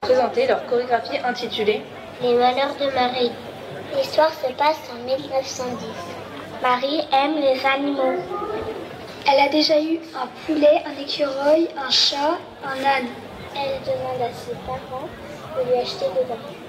Présenter leur chorégraphie intitulée Les malheurs de Marie. L'histoire se passe en 1910. Marie aime les animaux. Elle a déjà eu un poulet, un écureuil, un chat, un âne. Elle demande à ses parents de lui acheter des enfants.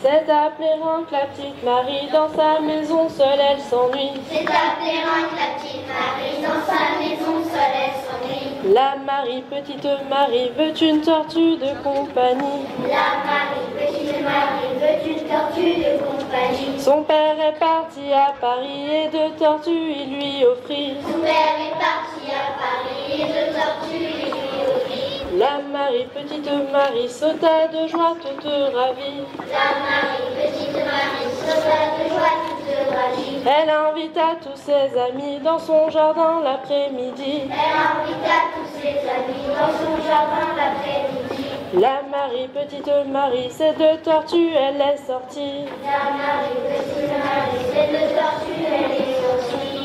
C'est à Plérin que la petite Marie, dans sa maison seule, elle s'ennuie. C'est à Plérin que la petite Marie, dans sa maison seule, elle s'ennuie. La Marie, petite Marie, veut une tortue de compagnie. La Marie, petite Marie, veut une tortue de compagnie. Son père est parti à Paris et de tortues il lui offrit. Son père est parti à Paris et de tortues il lui offrit. La Marie, petite Marie, sauta de joie toute ravie. La Marie, petite Marie, sauta de joie toute ravie. Elle invita tous ses amis dans son jardin l'après-midi. Elle invita tous ses amis dans son jardin l'après-midi. La Marie, petite Marie, c'est de tortues, elle est sortie. La Marie, petite Marie, c'est de tortues, elle est sortie.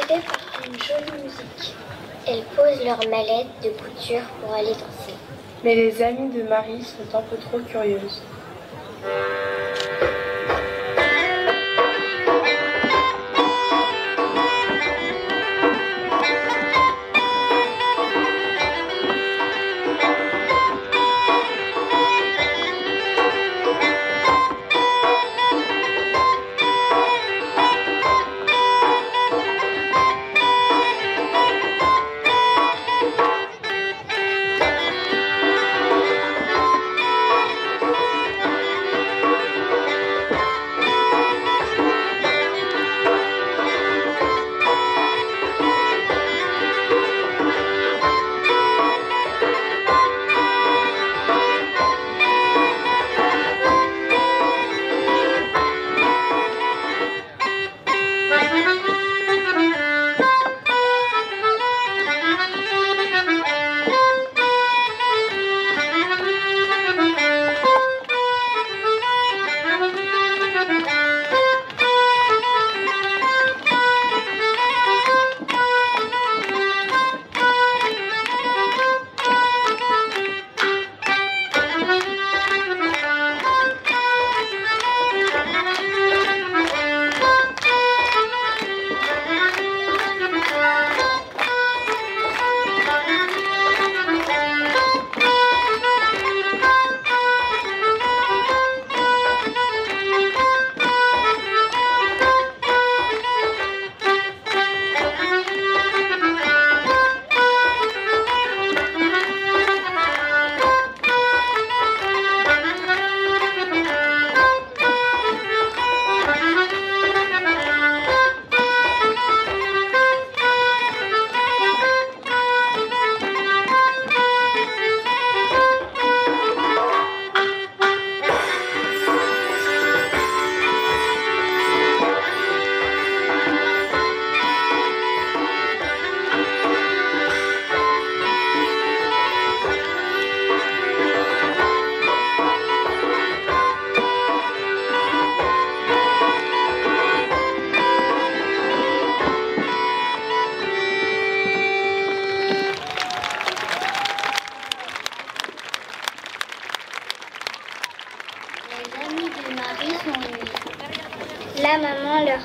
Par une jolie musique. Elles posent leur mallette de couture pour aller danser. Mais les amies de Marie sont un peu trop curieuses.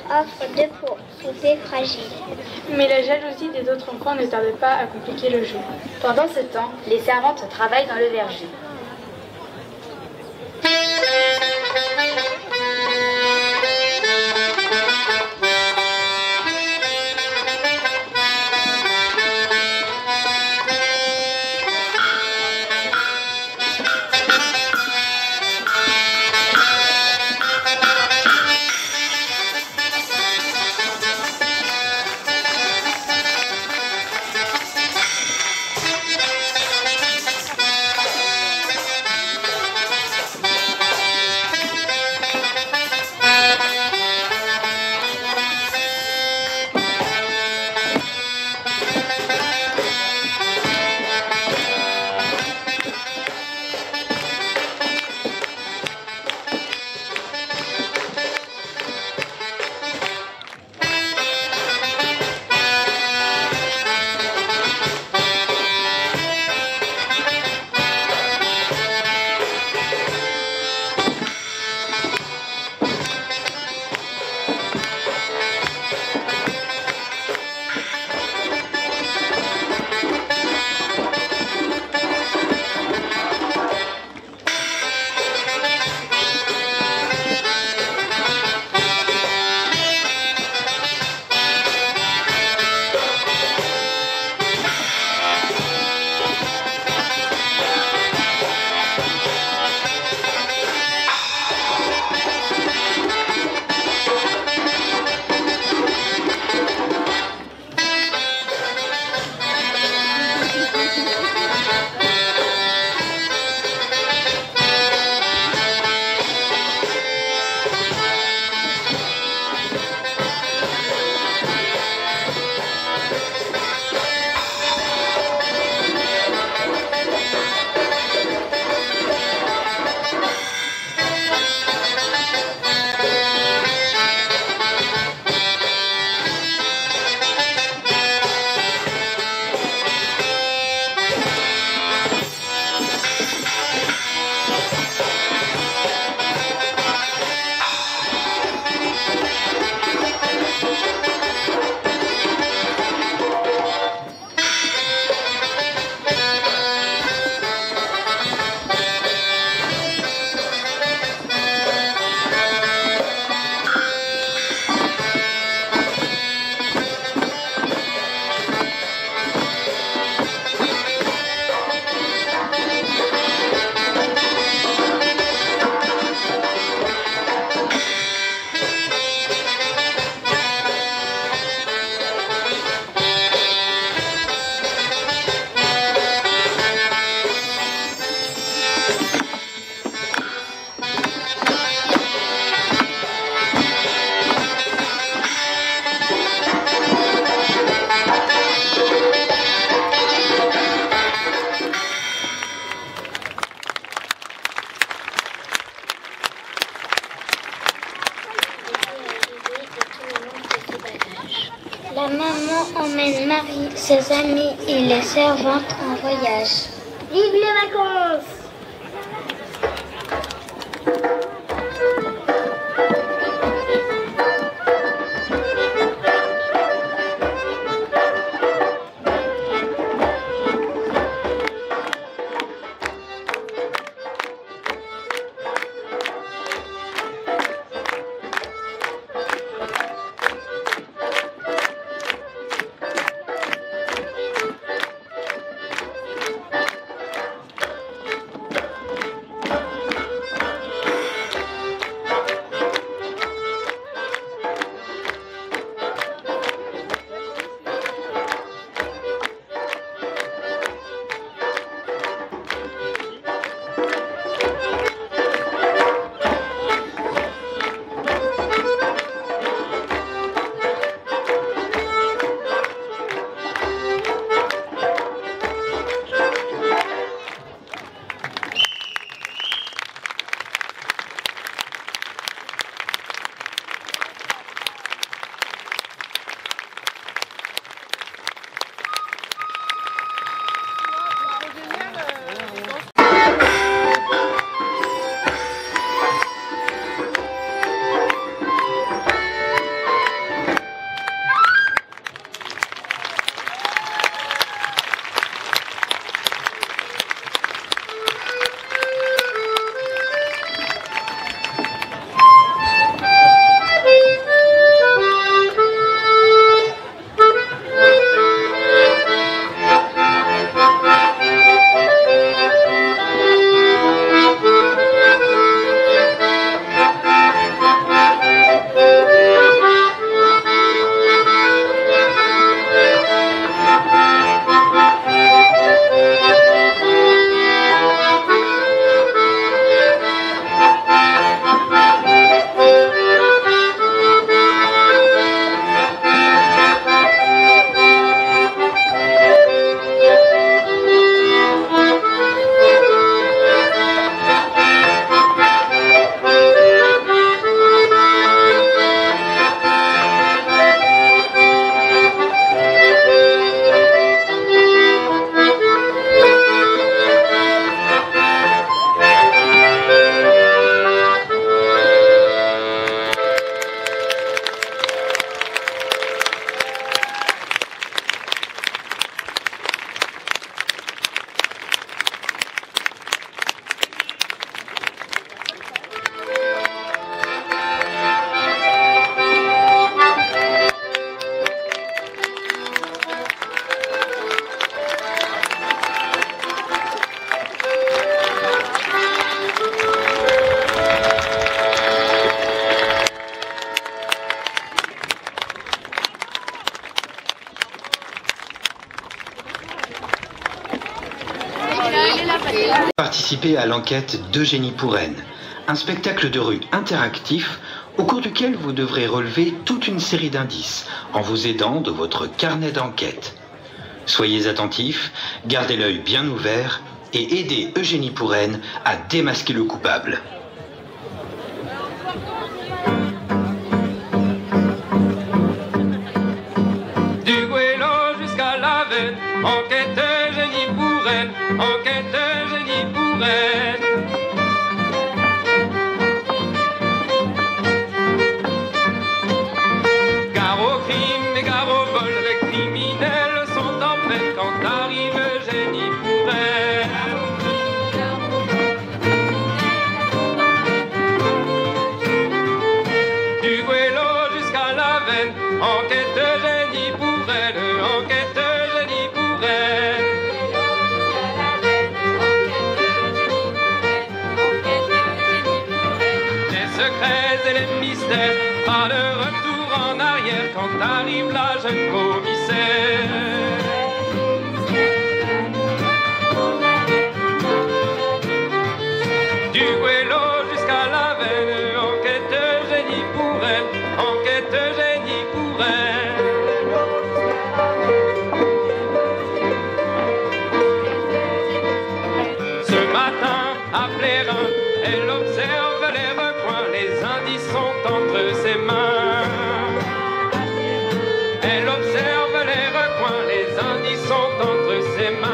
offre deux poupées fragiles. Mais la jalousie des autres enfants ne tarde pas à compliquer le jeu. Pendant ce temps, les servantes travaillent dans le verger. La maman emmène Marie, ses amis et les servantes en voyage. Vive les vacances! Participez à l'enquête d'Eugénie Pourraine, un spectacle de rue interactif au cours duquel vous devrez relever toute une série d'indices en vous aidant de votre carnet d'enquête. Soyez attentifs, gardez l'œil bien ouvert et aidez Eugénie Pourraine à démasquer le coupable. Du Goëlo jusqu'à la Veine, enquête Eugénie Pourraine, enquête Eugénie Pourraine. Gare au crime et gare au vol, les criminels sont en peine quand arrive Eugénie Pourraine. Du Goëlo jusqu'à la Veine, enquête Eugénie Pourraine, enquête Eugénie Pourraine. Les secrets et les mystères, pas de retour en arrière quand arrive la jeune commissaire. Du Goëlo jusqu'à la Veine, enquête Eugénie Pourraine, enquête Eugénie Pourraine. Ce matin, à Plérin, elle observe les recoins, les indices sont entre ses mains. Elle observe les recoins, les indices sont entre ses mains.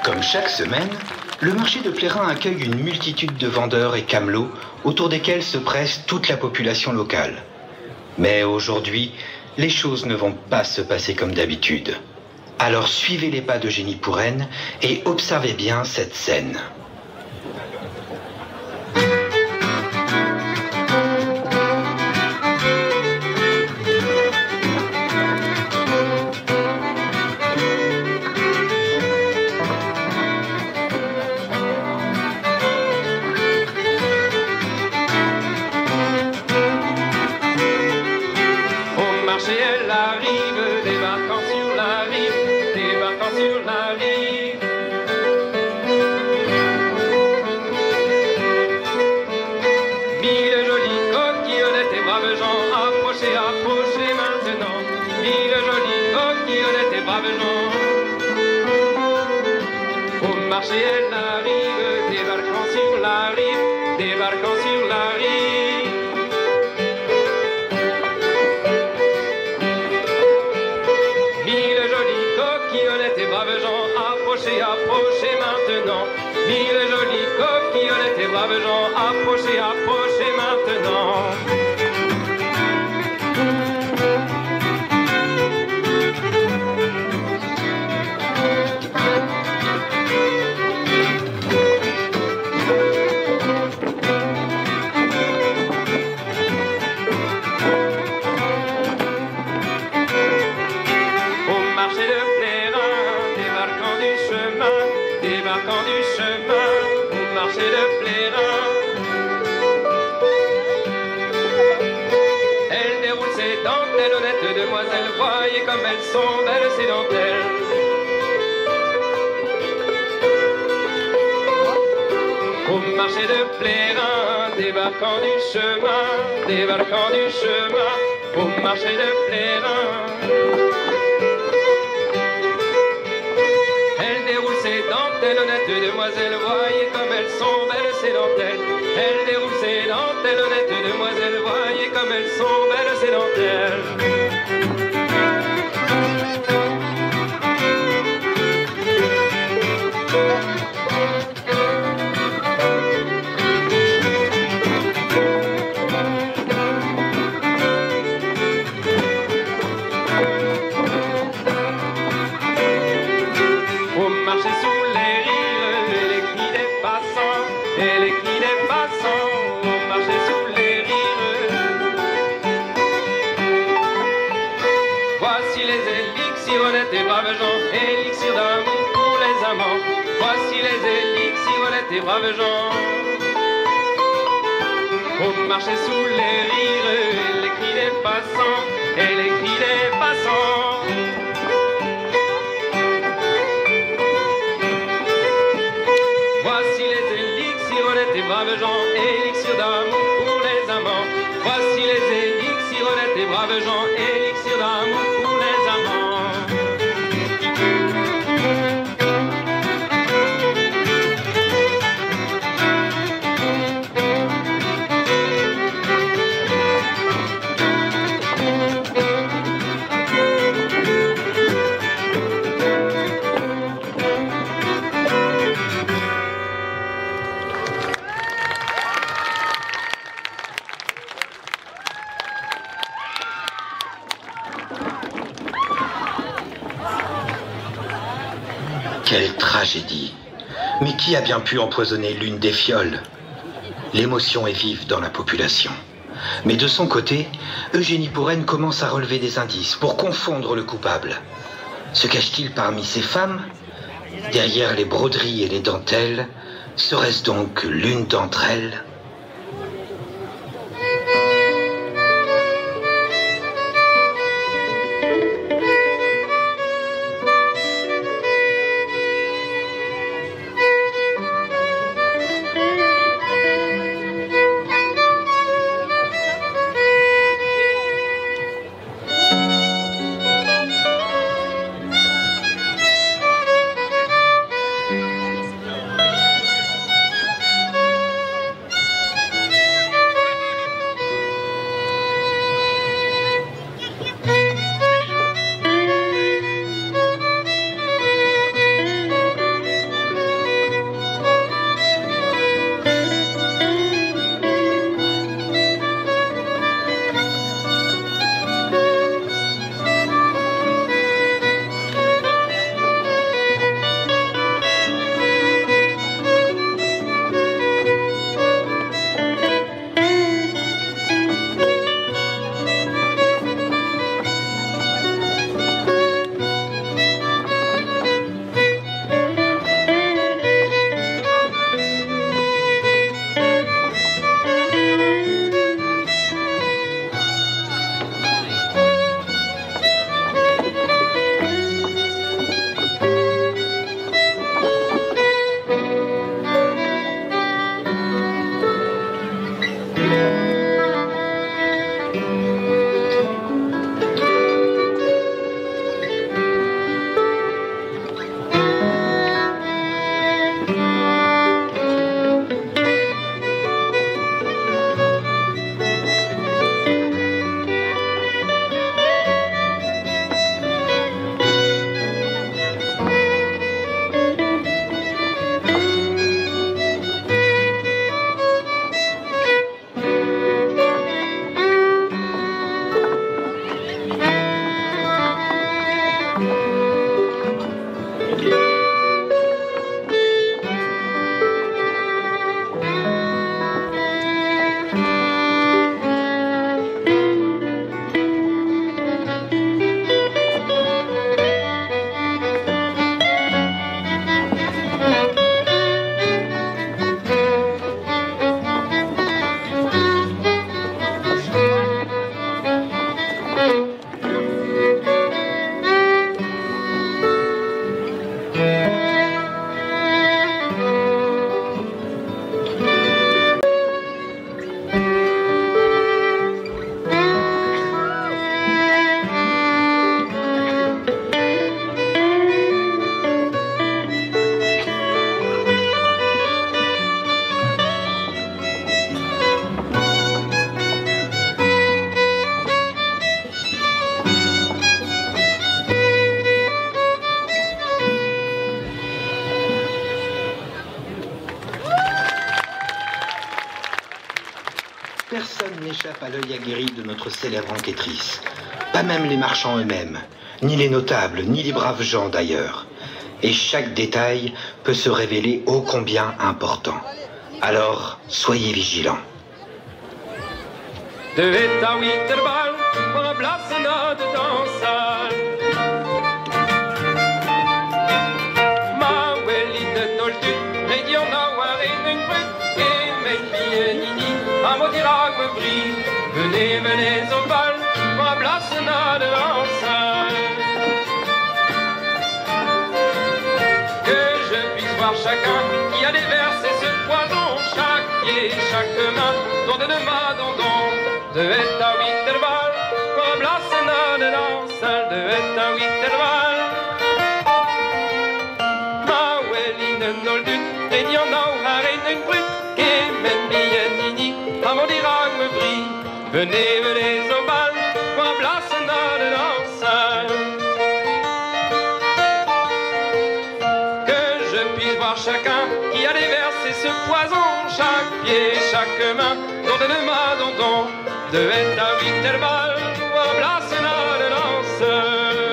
Comme chaque semaine, le marché de Plérin accueille une multitude de vendeurs et camelots autour desquels se presse toute la population locale. Mais aujourd'hui, les choses ne vont pas se passer comme d'habitude. Alors suivez les pas d'Eugénie Pourraine et observez bien cette scène. Au marché, elle arrive, débarquant sur la rive, débarquant sur la rive. Mille jolies coquillettes et braves gens, approchez, approchez maintenant. Mille jolies coquillettes et braves gens. Au marché, elle arrive, débarquant sur la rive, débarquant sur la rive. Mille jolies coquillettes et braves gens, approchez, approchez maintenant. Mille jolies coquillettes et braves gens, approchez, approchez maintenant. Au marché de Plérin, débarquant du chemin, débarquant du chemin, au marché de Plérin. Elle déroule ses dentelles, honnêtes demoiselles, voyez comme elles sont belles ces dentelles. Au marché de Plérin, débarquant du chemin, débarquant du chemin, au marché de Plérin. Elle déroule ses dentelles, honnêtes demoiselles, voyez comme elles sont belles ces dentelles. Elle déroule ses dentelles, honnêtes demoiselles, voyez comme elles sont belles ces dentelles. Au marché sous les rires, et les cris des passants, et les cris des passants, au marché sous les rires. Voici les élixirs honnêtes et braves gens, élixirs d'amour pour les amants. Voici les élixirs honnêtes et braves gens. On marchait sous les rires et les cris des passants, et les cris des passants. Voici les élixirs des braves gens, élixirs d'amour pour les amants. Voici les élixirs des braves gens, élixirs d'amour pour les amants. Quelle tragédie! Mais qui a bien pu empoisonner l'une des fioles? L'émotion est vive dans la population. Mais de son côté, Eugénie Pourrenne commence à relever des indices pour confondre le coupable. Se cache-t-il parmi ces femmes? Derrière les broderies et les dentelles, serait-ce donc l'une d'entre elles? Personne n'échappe à l'œil aguerri de notre célèbre enquêtrice. Pas même les marchands eux-mêmes, ni les notables, ni les braves gens d'ailleurs. Et chaque détail peut se révéler ô combien important. Alors, soyez vigilants. De vet à Winterball, våra platserna de dansar. Ma väl lite norrut, regiona var en grut, en med nini, un motirak me brille. Venez, venez au bal, ma place n'a de l'enceinte. Que je puisse voir chacun qui a déversé ce poison, chaque pied, chaque main, dont de ma dondon, de est à Winterval, ma place n'a de l'enceinte, de est à Winterval. Ma welline noldut, et n'y en a où une brute, qui m'aime bien nini, à mon dirac me brille. Venez, venez au bal, ma place n'a de l'enceinte. Que je puisse voir chacun qui a déversé ce poison, chaque pied, chaque main, dont de ma dondon, de est à Winterval, ma place n'a de l'enceinte.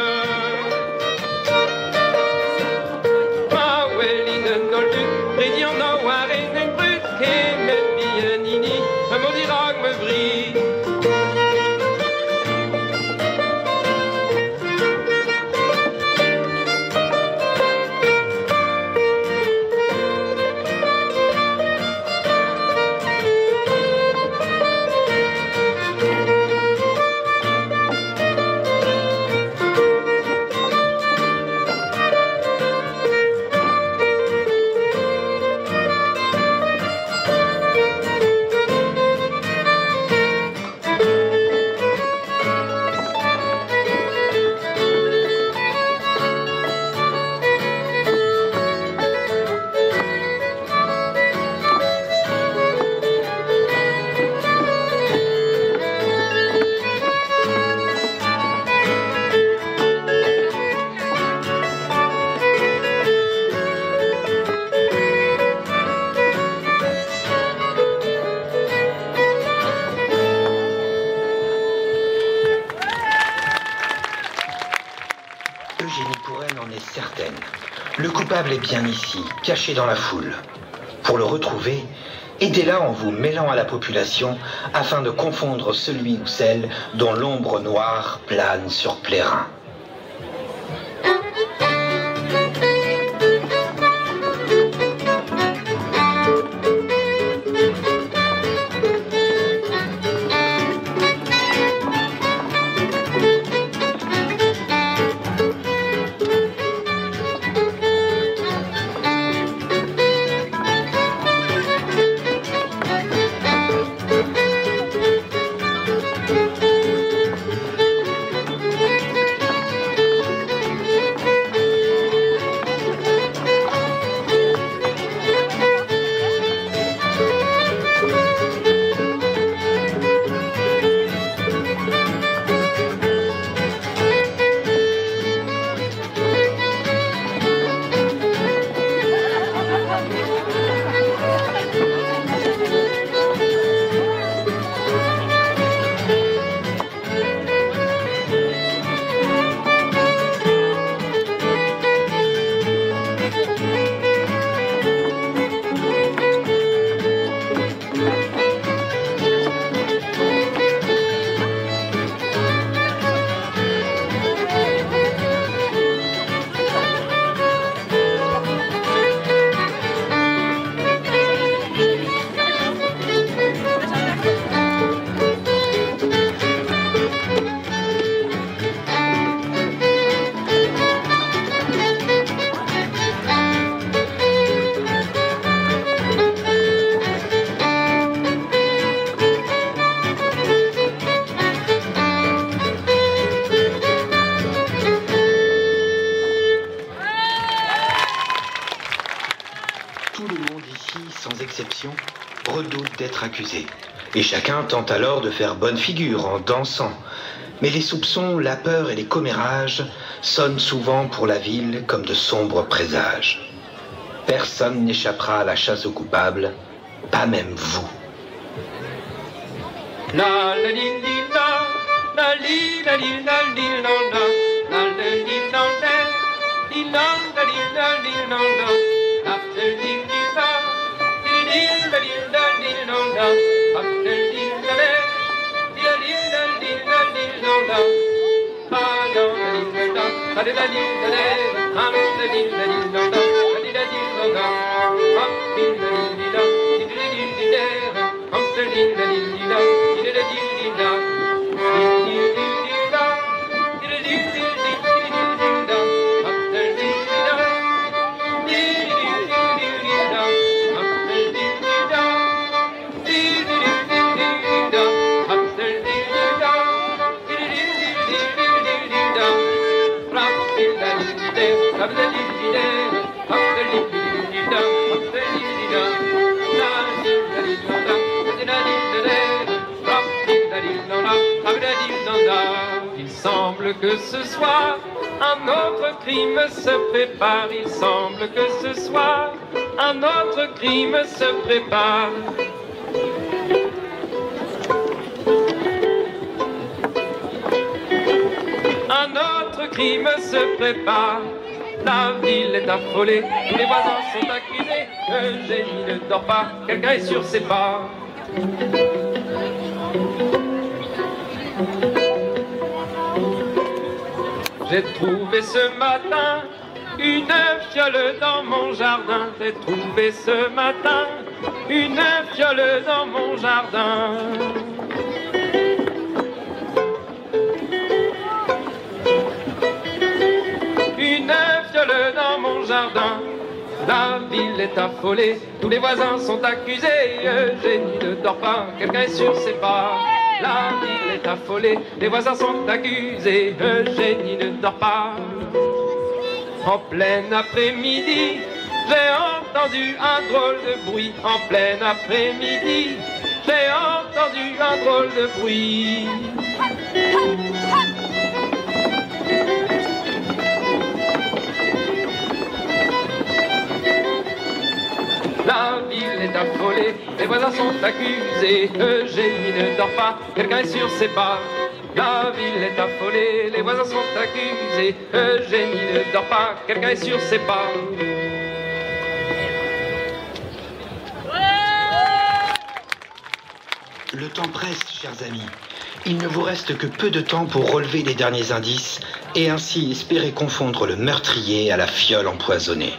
Ma welline noldut, et n'y en a où une brute, qui m'aime bien nini, un mot d'Irak me brille. Eugénie Pourrel en est certaine. Le coupable est bien ici, caché dans la foule. Pour le retrouver, aidez-la en vous mêlant à la population afin de confondre celui ou celle dont l'ombre noire plane sur Plérin. Redoute d'être accusé. Et chacun tente alors de faire bonne figure en dansant. Mais les soupçons, la peur et les commérages sonnent souvent pour la ville comme de sombres présages. Personne n'échappera à la chasse aux coupables, pas même vous. La la li li la, la li la li la li la la, la la li la la, li la la li la li la la, la li li la, li la li la li la la, la li la la, li la li la li la la, ah la li la, ah la li la, ah la li la li la, ah li la li la, ah li la li la, li la li la, ah li la li la. Il semble que ce soir un autre crime se prépare. Il semble que ce soir un autre crime se prépare. Un autre crime se prépare. La ville est affolée, tous les voisins sont accusés. Eugénie ne dort pas, quelqu'un est sur ses pas. J'ai trouvé ce matin une fiole dans mon jardin. J'ai trouvé ce matin une fiole dans mon jardin. Une fiole dans mon jardin. La ville est affolée, tous les voisins sont accusés. Eugénie ne dort pas, quelqu'un est sur ses pas. La ville est affolée, les voisins sont accusés. Eugénie ne dort pas. En plein après-midi, j'ai entendu un drôle de bruit. En plein après-midi, j'ai entendu un drôle de bruit. La ville est affolée, les voisins sont accusés. Eugénie ne dort pas, quelqu'un est sur ses pas. La ville est affolée, les voisins sont accusés. Eugénie ne dort pas, quelqu'un est sur ses pas. Le temps presse, chers amis. Il ne vous reste que peu de temps pour relever les derniers indices et ainsi espérer confondre le meurtrier à la fiole empoisonnée.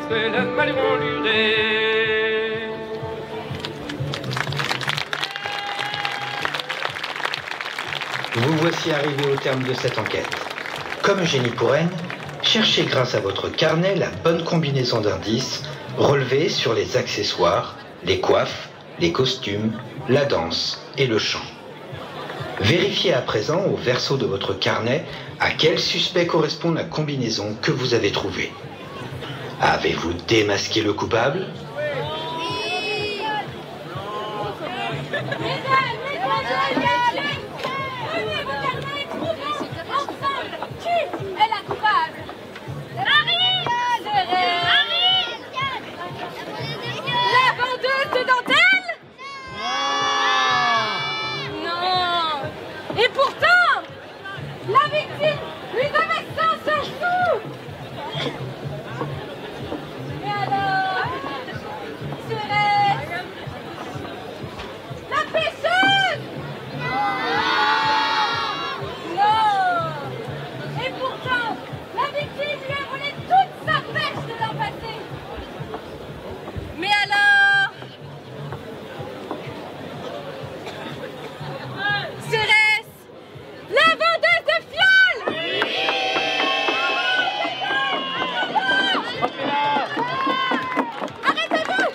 que le malheur enluré. Vous voici arrivé au terme de cette enquête. Comme Eugénie Pourraine, cherchez grâce à votre carnet la bonne combinaison d'indices relevés sur les accessoires, les coiffes, les costumes, la danse et le chant. Vérifiez à présent au verso de votre carnet à quel suspect correspond la combinaison que vous avez trouvée. Avez-vous démasqué le coupable ? Et pourtant, la victime lui devait 500 sous. Et alors, serait la pêcheuse? Non. Et pourtant, la victime lui a volé toute sa pêche de l'an passé. Mais alors, la vendeuse de fioles! Arrêtez-vous!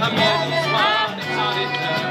I'm